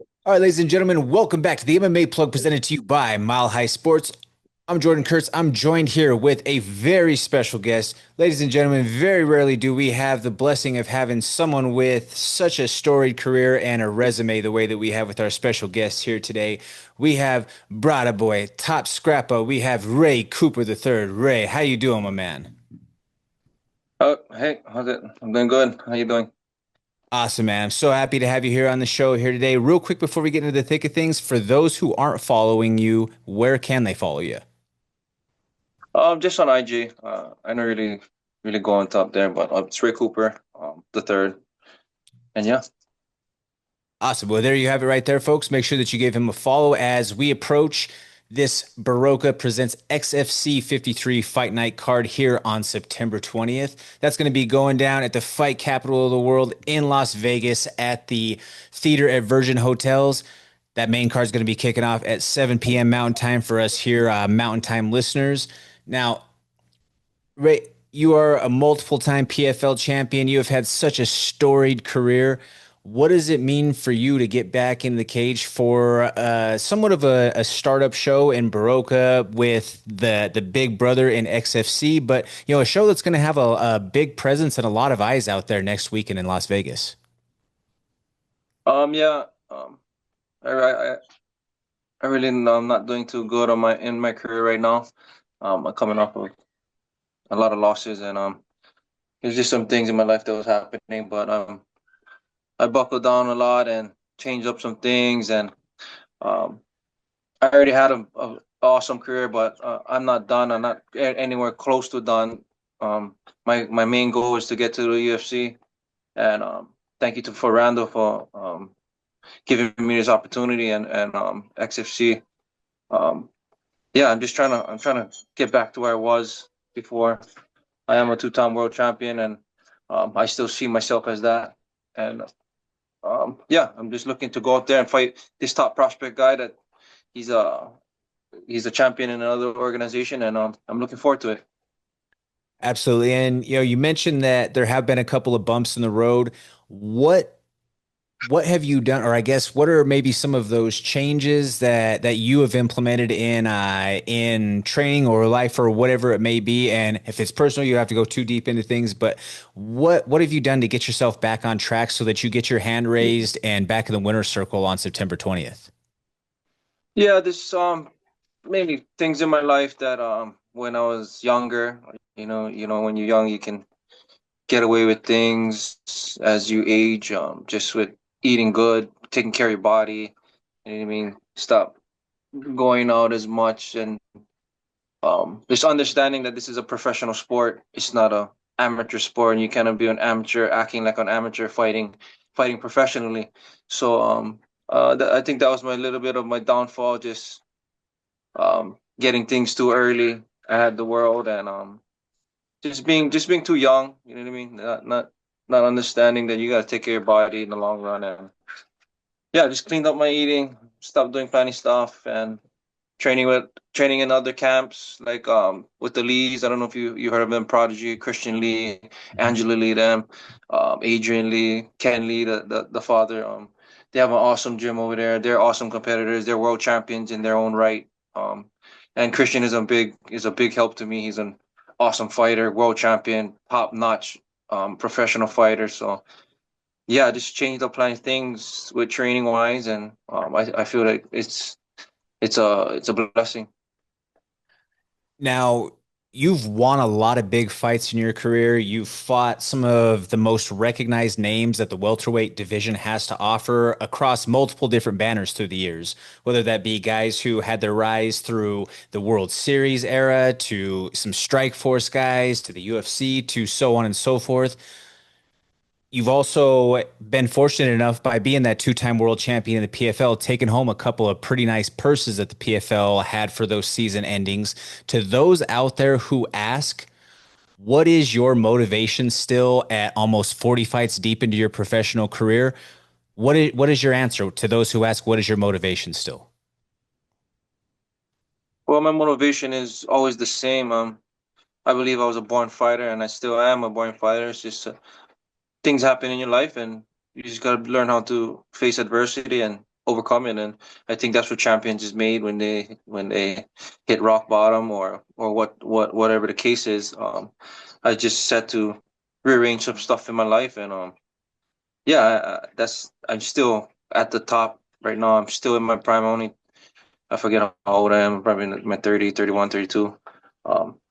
All right, ladies and gentlemen, welcome back to the MMA Plug presented to you by Mile High Sports. I'm Jordan Kurtz. I'm joined here with a very special guest. Ladies and gentlemen, very rarely do we have the blessing of having someone with such a storied career and a resume the way that we have with our special guest here today. We have Brada Boy, Top Scrapper. We have Ray Cooper III. Ray, how you doing, my man? Oh, hey, how's it? I'm doing good. How you doing? Awesome, man. I'm so happy to have you here on the show here today. Real quick before we get into the thick of things, for those who aren't following you, where can they follow you? Just on IG. I don't really go on top there, but it's Ray Cooper, the third, and yeah. Awesome. Well, there you have it right there, folks. Make sure that you give him a follow as we approach this BORROKA Presents XFC 53 Fight Night card here on September 20th. That's going to be going down at the fight capital of the world in Las Vegas at the Theater at Virgin Hotels. That main card is going to be kicking off at 7 p.m. Mountain Time for us here, Mountain Time listeners. Now, Ray, you are a multiple time PFL champion. You have had such a storied career. What does it mean for you to get back in the cage for somewhat of a startup show in BORROKA with the big brother in XFC, but a show that's going to have a big presence and a lot of eyes out there next weekend in Las Vegas? Yeah. I I really I'm not doing too good on my career right now. I'm coming off of a lot of losses, and there's just some things in my life that was happening, but I buckled down a lot and changed up some things, and um, I already had a awesome career, but I'm not done. I'm not anywhere close to done. My main goal is to get to the UFC, and thank you to Ferrando for giving me this opportunity and XFC. Um, yeah, I'm trying to get back to where I was before. I am a two-time world champion, and I still see myself as that. And yeah, I'm just looking to go out there and fight this top prospect guy that he's a he's a champion in another organization, and I'm looking forward to it. Absolutely. And you mentioned that there have been a couple of bumps in the road. What what have you done, or I guess what are maybe some of those changes that you have implemented in training or life or whatever it may be? And if it's personal, you don't have to go too deep into things, but what have you done to get yourself back on track so that you get your hand raised and back in the winner's circle on September 20th? Yeah, this mainly things in my life that when I was younger, when you're young you can get away with things as you age, just with eating good, taking care of your body, you know what I mean? Stop going out as much and just understanding that this is a professional sport. It's not a amateur sport, and you cannot be an amateur acting like an amateur fighting professionally. So I think that was my little bit of my downfall, just getting things too early. I had the world, and just being too young. You know what I mean? Not understanding that you got to take care of your body in the long run. And yeah, just cleaned up my eating, stopped doing funny stuff, and training in other camps like with the Lees. I don't know if you heard of them, Prodigy, Christian Lee, Angela Lee, them, Adrian Lee, Ken Lee, the father. They have an awesome gym over there. They're awesome competitors. They're world champions in their own right. And Christian is a big help to me. He's an awesome fighter, world champion, top notch professional fighter. So yeah, I just changed up plenty of things with training wise, and I feel like it's a blessing. Now, you've won a lot of big fights in your career. You've fought some of the most recognized names that the welterweight division has to offer across multiple different banners through the years, whether that be guys who had their rise through the World Series era to some Strike Force guys to the UFC to so on and so forth. You've also been fortunate enough by being that two-time world champion in the PFL, taking home a couple of pretty nice purses that the PFL had for those season endings. To those out there who ask, what is your motivation still at almost 40 fights deep into your professional career? What is your answer to those who ask, what is your motivation still? Well, my motivation is always the same. I believe I was a born fighter, and I still am a born fighter. It's just things happen in your life, and you just gotta learn how to face adversity and overcome it. And I think that's what champions is made when they hit rock bottom or whatever the case is. I just set to rearrange some stuff in my life, and yeah, that's I'm still at the top right now. I'm still in my prime. Only I forget how old I am. Probably in my 30, 31, 32.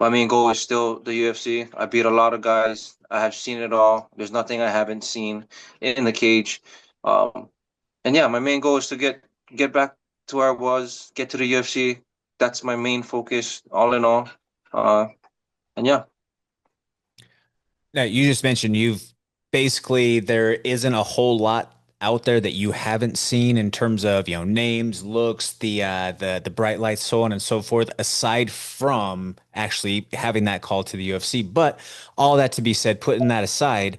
My main goal is still the UFC. I beat a lot of guys. I have seen it all. There's nothing I haven't seen in the cage. Um, and yeah, my main goal is to get back to where I was, get to the UFC. That's my main focus, all in all. Uh, and yeah, Now, you just mentioned you've basically there isn't a whole lot out there that you haven't seen in terms of, names, looks, the bright lights, so on and so forth, aside from actually having that call to the UFC. But all that to be said, putting that aside,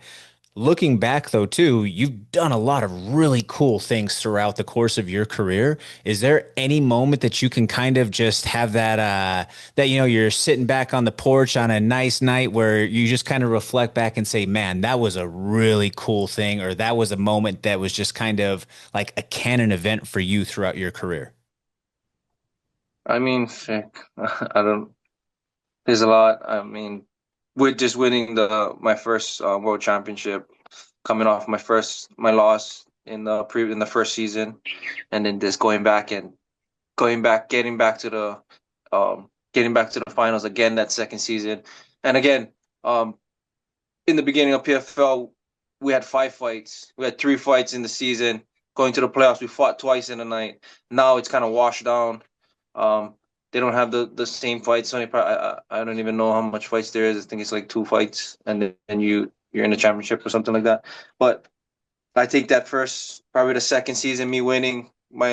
looking back though, too, you've done a lot of really cool things throughout the course of your career. Is there any moment that you can kind of just have that you're sitting back on the porch on a nice night where you just kind of reflect back and say, man, that was a really cool thing, or that was a moment that was just kind of like a canon event for you throughout your career? I mean, heck, I don't. There's a lot. I mean, with just winning the my first world championship, coming off my loss in the first season, and then just getting back to the finals again that second season, and again, um, in the beginning of PFL, we had 5 fights. We had 3 fights in the season. Going to the playoffs, we fought twice in a night. Now it's kind of washed down. Um, they don't have the same fights. So I don't even know how much fights there is. I think it's like 2 fights, and then you're in the championship or something like that. But I think that first, probably the second season, me winning my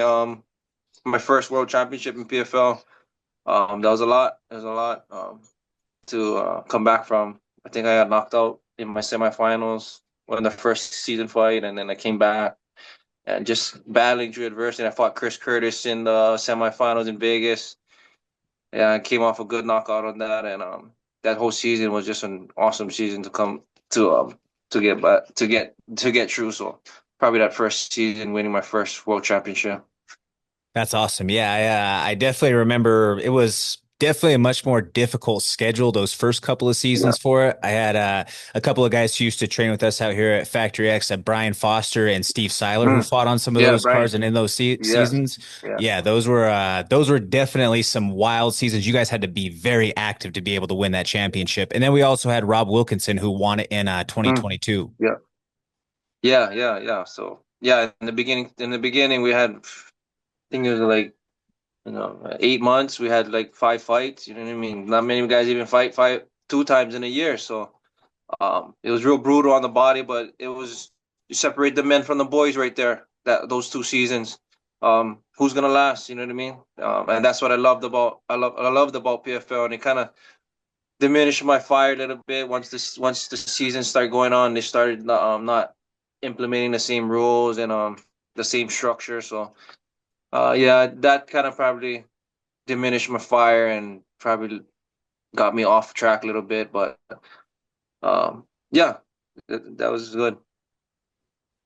first world championship in PFL, that was a lot. It was a lot to come back from. I think I got knocked out in my semifinals in the first season fight, and then I came back and just battling through adversity. I fought Chris Curtis in the semifinals in Vegas. Yeah, I came off a good knockout on that, and that whole season was just an awesome season to come to get back to get through. So probably that first season, winning my first world championship. That's awesome. Yeah, I definitely remember it was definitely a much more difficult schedule those first couple of Yeah. seasons for it. I had a couple of guys who used to train with us out here at Factory X, Brian Foster and Steve Seiler, who Mm. fought on some of Yeah, those Brian. cards and in those Yeah, seasons. yeah. Yeah, those were definitely some wild seasons. You guys had to be very active to be able to win that championship. And then we also had Rob Wilkinson, who won it in Mm. 2022. Yeah. Yeah, yeah, yeah. So yeah, in the beginning we had, I think it was like 8 months. We had like 5 fights. You know what I mean? Not many guys even fight 2 times in a year. So it was real brutal on the body, but it was you separate the men from the boys right there. Those 2 seasons. Who's gonna last? You know what I mean? And that's what I loved about PFL, and it kind of diminished my fire a little bit once the season started going on. They started not implementing the same rules and the same structure. So yeah, that kind of probably diminished my fire and probably got me off track a little bit. But yeah, that was good.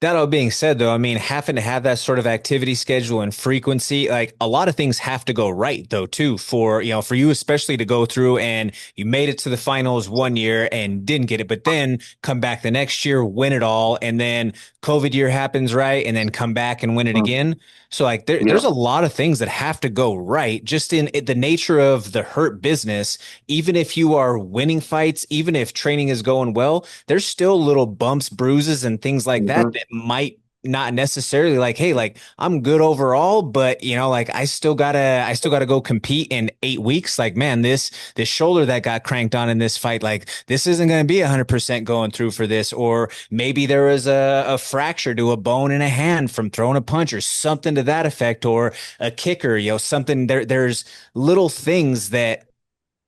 That all being said, though, I mean, having to have that sort of activity schedule and frequency, like a lot of things have to go right, though, too, for you, especially to go through and you made it to the finals one year and didn't get it, but then come back the next year, win it all. And then COVID year happens, right? And then come back and win it Mm. again. So like there's Yeah. a lot of things that have to go right just in the nature of the hurt business. Even if you are winning fights, even if training is going well, there's still little bumps, bruises, and things like that Hmm. that might not necessarily like, hey, like I'm good overall, but like I still gotta go compete in 8 weeks. Like, man, this shoulder that got cranked on in this fight, like this isn't gonna be 100% going through for this. Or maybe there was a fracture to a bone in a hand from throwing a punch or something to that effect, or a kicker, something there's little things that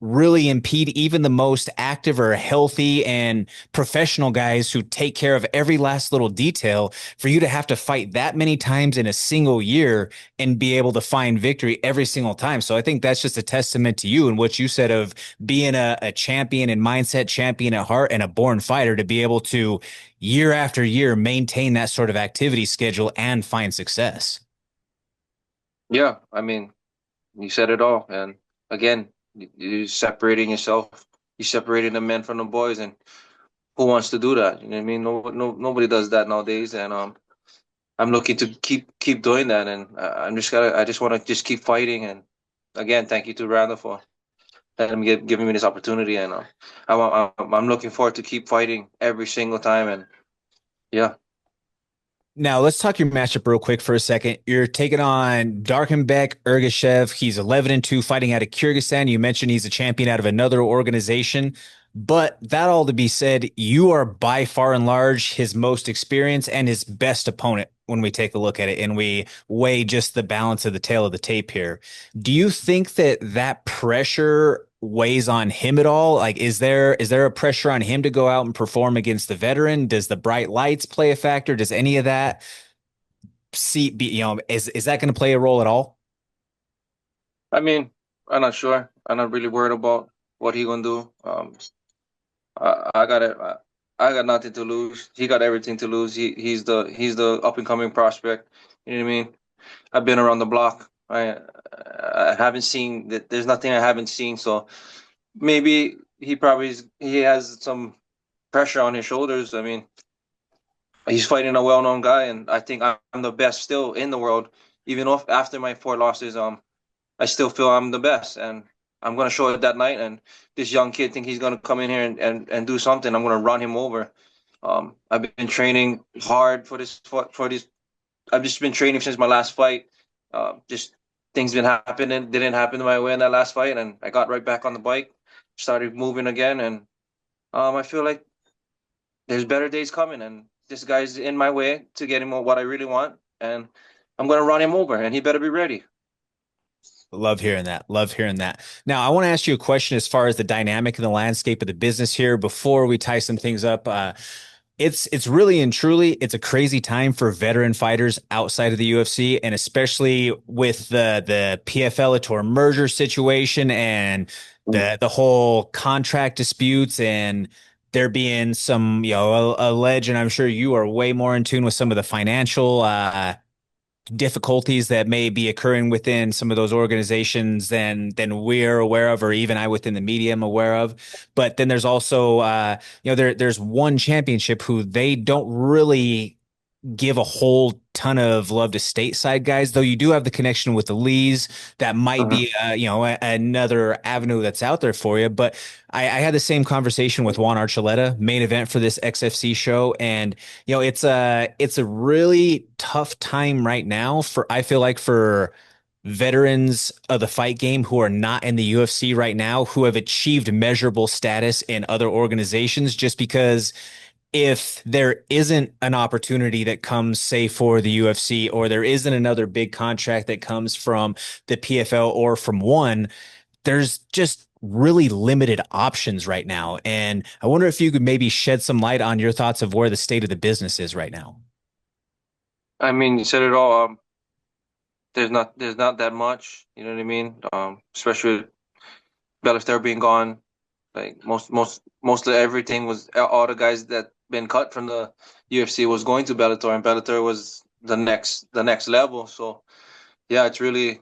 really impede even the most active or healthy and professional guys who take care of every last little detail. For you to have to fight that many times in a single year and be able to find victory every single time. So I think that's just a testament to you and what you said of being a champion and mindset, champion at heart, and a born fighter, to be able to year after year maintain that sort of activity schedule and find success. Yeah, I mean, you said it all. And again, you're separating yourself. You're separating the men from the boys, and who wants to do that? You know what I mean? Nobody does that nowadays. And I'm looking to keep doing that. And I just want to just keep fighting. And again, thank you to Randall for letting me giving me this opportunity. And I'm looking forward to keep fighting every single time. And yeah. Now let's talk your matchup real quick for a second. You're taking on Darkenbek Ergashev. He's 11-2 fighting out of Kyrgyzstan. You mentioned he's a champion out of another organization. But that all to be said, you are by far and large his most experienced and his best opponent when we take a look at it and we weigh just the balance of the tail of the tape here. Do you think that that pressure weighs on him at all? Like, is there a pressure on him to go out and perform against the veteran? Does the bright lights play a factor? Does any of that is that going to play a role at all? I mean, I'm not sure. I'm not really worried about what he gonna do. I got it. I got nothing to lose. He got everything to lose. He's the up and coming prospect. You know what I mean? I've been around the block. I haven't seen that. There's nothing I haven't seen. So maybe he has some pressure on his shoulders. I mean, he's fighting a well-known guy, and I think I'm the best still in the world. Even if after my four losses, I still feel I'm the best, and I'm gonna show it that night. And this young kid think he's gonna come in here and do something. I'm gonna run him over. I've been training hard for this. I've just been training since my last fight. Just things been happening, didn't happen my way in that last fight, and I got right back on the bike, started moving again, and I feel like there's better days coming, and this guy's in my way to get him what I really want, and I'm gonna run him over, and he better be ready. Love hearing that. Love hearing that. Now, I want to ask you a question as far as the dynamic and the landscape of the business here before we tie some things up. It's really and truly it's a crazy time for veteran fighters outside of the UFC, and especially with the PFL Tour merger situation and Mm. the whole contract disputes and there being some alleged, and I'm sure you are way more in tune with some of the financial difficulties that may be occurring within some of those organizations than we're aware of, or even I within the media am aware of. But then there's also there's one championship who they don't really give a whole ton of love to stateside guys, though you do have the connection with the Lees. That might Uh-huh. be, another avenue that's out there for you. But I had the same conversation with Juan Archuleta, main event for this XFC show, and it's a really tough time right now for I feel like for veterans of the fight game who are not in the UFC right now, who have achieved measurable status in other organizations, just because if there isn't an opportunity that comes, say, for the UFC, or there isn't another big contract that comes from the PFL or from one, there's just really limited options right now. And I wonder if you could maybe shed some light on your thoughts of where the state of the business is right now. I mean, you said it all. There's not that much. You know what I mean? Especially with Bellator being gone. Like most of everything was all the guys that been cut from the UFC was going to Bellator, and Bellator was the next level. So yeah, it's really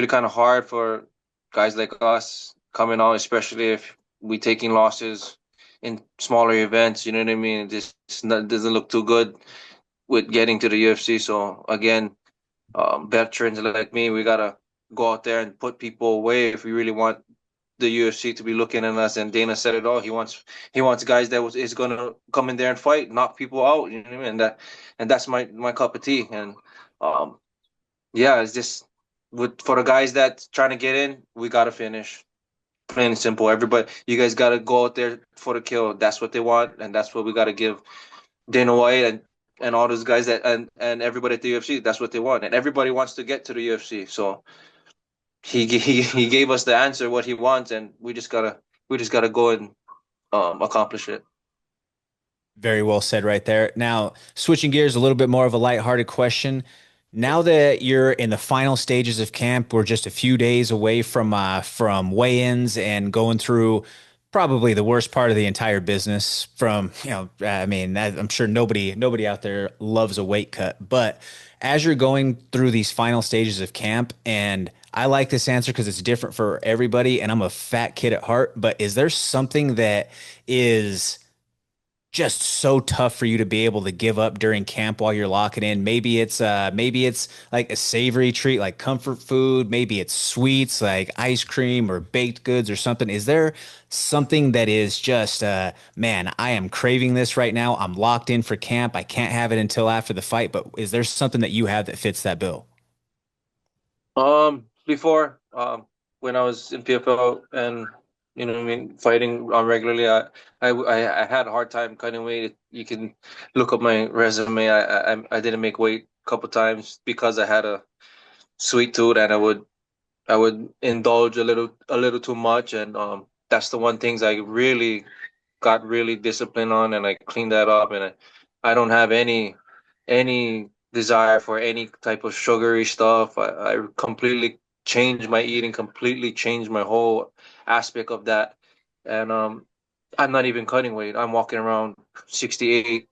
kind of hard for guys like us coming out, especially if we taking losses in smaller events. You know what I mean? It doesn't look too good with getting to the UFC. So again, veterans like me, we gotta go out there and put people away if we really want the UFC to be looking at us. And Dana said it all. He wants guys that is gonna come in there and fight, knock people out. You know what I mean? And that's my cup of tea. And um, yeah, it's just for the guys that trying to get in, we gotta finish. Plain and simple. Everybody, you guys gotta go out there for the kill. That's what they want, and that's what we gotta give Dana White and all those guys that and everybody at the UFC. That's what they want, and everybody wants to get to the UFC. So he gave us the answer what he wants, and we just gotta go and accomplish it. Very well said right there. Now, switching gears, a little bit more of a lighthearted question. Now that you're in the final stages of camp, we're just a few days away from weigh-ins and going through probably the worst part of the entire business from, I mean, I'm sure nobody out there loves a weight cut, but as you're going through these final stages of camp, and I like this answer because it's different for everybody, and I'm a fat kid at heart, but is there something that is just so tough for you to be able to give up during camp while you're locking in? Maybe it's like a savory treat like comfort food, maybe it's sweets like ice cream or baked goods or something. Is there something that is just man, I am craving this right now. I'm locked in for camp. I can't have it until after the fight, but is there something that you have that fits that bill? Before, when I was in PFL and I mean, fighting regularly, I had a hard time cutting weight. You can look up my resume. I didn't make weight a couple times because I had a sweet tooth, and I would indulge a little too much, and that's the one things I really got really disciplined on, and I cleaned that up, and I don't have any desire for any type of sugary stuff. I completely changed my eating, completely changed my whole aspect of that, and I'm not even cutting weight. I'm walking around 68,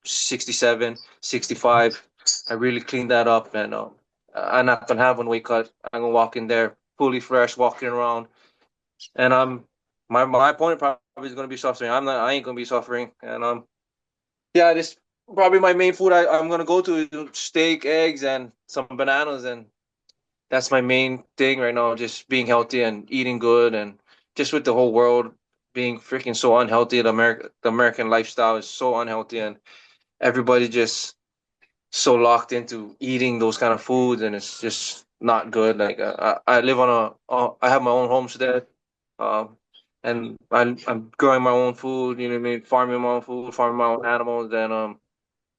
67, 65. I really cleaned that up, and I'm not gonna have one weight cut. I'm gonna walk in there fully fresh, walking around, and my opponent probably is gonna be suffering. I ain't gonna be suffering, and yeah, this probably my main food I'm gonna go to is steak, eggs, and some bananas, and that's my main thing right now. Just being healthy and eating good, and just with the whole world being freaking so unhealthy, the American lifestyle is so unhealthy, and everybody just so locked into eating those kind of foods, and it's just not good. Like I live on I have my own homestead, um, and I'm growing my own food. You know what I mean? Farming my own food, farming my own animals, and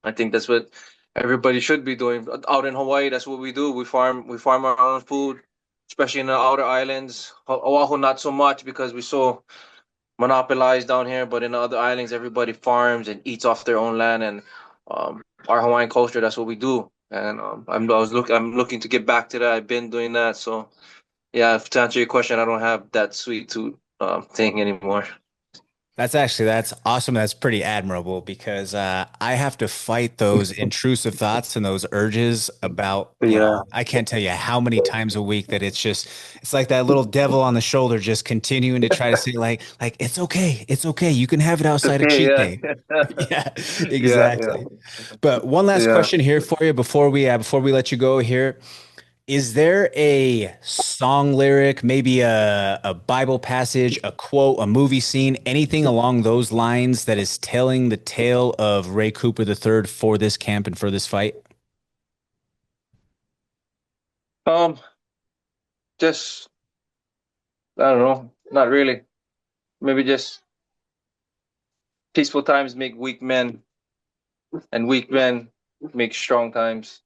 I think that's what everybody should be doing. Out in Hawaii, that's what we do. We farm our own food, especially in the outer islands. Oahu, not so much because we're so monopolized down here, but in the other islands, everybody farms and eats off their own land. And our Hawaiian culture, that's what we do. And I'm looking to get back to that. I've been doing that. So yeah, to answer your question, I don't have that sweet tooth thing anymore. That's awesome. That's pretty admirable because I have to fight those intrusive thoughts and those urges about, Yeah. I can't tell you how many times a week that it's like that little devil on the shoulder just continuing to try to say like it's okay. You can have it outside of Okay. cheat Yeah. day. Yeah, Yeah. Yeah. exactly. But one last Yeah. question here for you before we let you go here. Is there a song lyric, maybe a Bible passage, a quote, a movie scene, anything along those lines that is telling the tale of Ray Cooper III for this camp and for this fight? Um, just I don't know. Not really. Maybe just peaceful times make weak men, and weak men make strong times.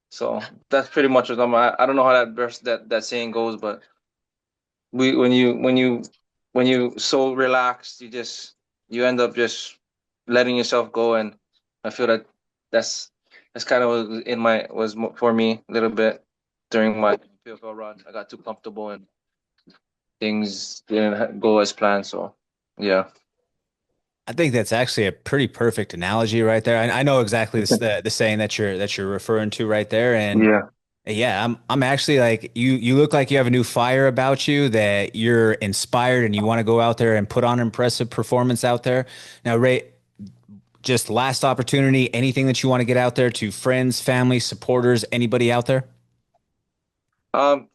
So that's pretty much what I don't know how that saying goes, but we when you so relaxed, you end up just letting yourself go, and I feel that that's that's kind of was in my was for me a little bit during my PFL run. I got too comfortable and things didn't go as planned. So yeah, I think that's actually a pretty perfect analogy right there. I know exactly the saying that you're referring to right there, and yeah. yeah, I'm actually like you look like you have a new fire about you that you're inspired and you want to go out there and put on an impressive performance out there. Now, Ray, just last opportunity, anything that you want to get out there to friends, family, supporters, anybody out there? Um,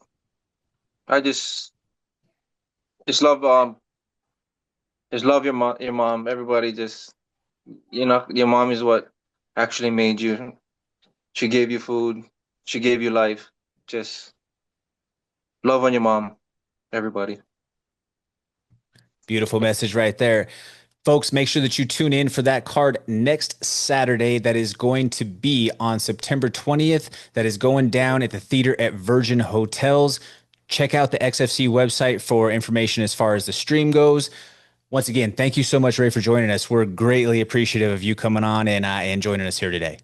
I just love your mom. Everybody just your mom is what actually made you. She gave you food. She gave you life. Just love on your mom, everybody. Beautiful message right there. Folks, make sure that you tune in for that card next Saturday. That is going to be on September 20th. That is going down at the theater at Virgin Hotels. Check out the XFC website for information as far as the stream goes. Once again, thank you so much, Ray, for joining us. We're greatly appreciative of you coming on and joining us here today.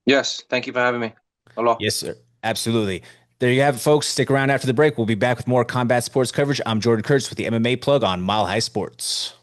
Yes, thank you for having me. Aloha. Yes, sir. Absolutely. There you have it, folks. Stick around after the break. We'll be back with more combat sports coverage. I'm Jordan Kurtz with the MMA Plug on Mile High Sports.